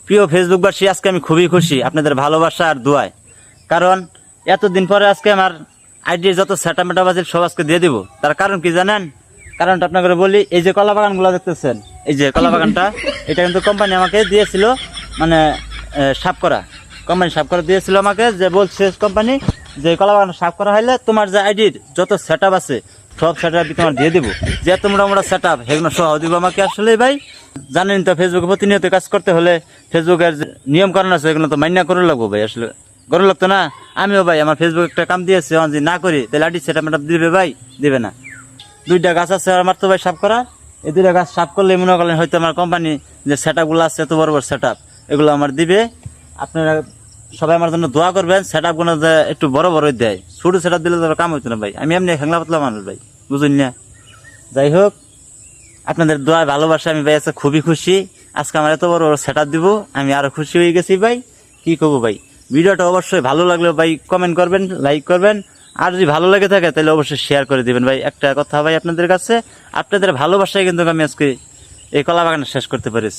প্রিয় ফেসবুকবাসী, আজকে আমি খুবই খুশি আপনাদের ভালোবাসা আর দোয়ায়। কারণ এতদিন পরে আজকে আমার আইডির যত সেটা মেটা বাজিল সব আজকে দিয়ে দিব। তার কারণ কি জানেন? কারণটা আপনাকে বলি। এই যে কলা বাগানগুলো দেখতেছেন, এই যে কলা বাগানটা, এটা কিন্তু কোম্পানি আমাকে দিয়েছিল, মানে সাফ করা, কোম্পানি সাফ করা দিয়েছিল আমাকে। যে বলছে কোম্পানি যে কলা বাগান সাফ করা হলে তোমার যে আইডির যত সেট আছে সব সেট আপ তোমার দিয়ে দিব। যে তোমরা সেট আপ সেগুলো সহ দিব আমাকে। আসলে ভাই জানেন তো, ফেসবুকে প্রতিনিয়ত কাজ করতে হলে ফেসবুকের নিয়ম কারণ আছে, এগুলো তো মান্য করে লাগবো ভাই। আসলে করে লাগতো না। আমিও ভাই আমার ফেসবুক একটা কাম দিয়েছে, যদি না করি তাহলে আইডি সেট আপ দিবে ভাই? দিবে না। 2টা গাছ আছে আমার তো ভাই সাফ করা। এই 2টা গাছ সাফ করলে মনে করেন হয়তো আমার কোম্পানি যে সেট আপগুলো আছে, এত বড় বড় সেট আপ, এগুলো আমার দিবে। আপনারা সবাই আমার জন্য দোয়া করবেন, সেট আপগুলো একটু বড় বড় দেয়। ছোট সেট আপ দিলে তো কাম হইতো না ভাই। আমি এমনি খেংলা পাতলা মানুষ ভাই, বুঝুন না। যাই হোক, আপনাদের দোয়া ভালোবাসা আমি ভাই আজকে খুবই খুশি। আজকে আমার এত বড় বড় সেট আপ দিব, আমি আরো খুশি হয়ে গেছি ভাই। কি করবো ভাই, ভিডিওটা অবশ্যই ভালো লাগলে ভাই কমেন্ট করবেন, লাইক করবেন। আর যদি ভালো লেগে থাকে তাহলে অবশ্যই শেয়ার করে দিবেন ভাই। একটা কথা ভাই আপনাদের কাছে, আপনাদের ভালোবাসায় কিন্তু আমি আজকে এই কলা বাগানটা শেষ করতে পেরেছি।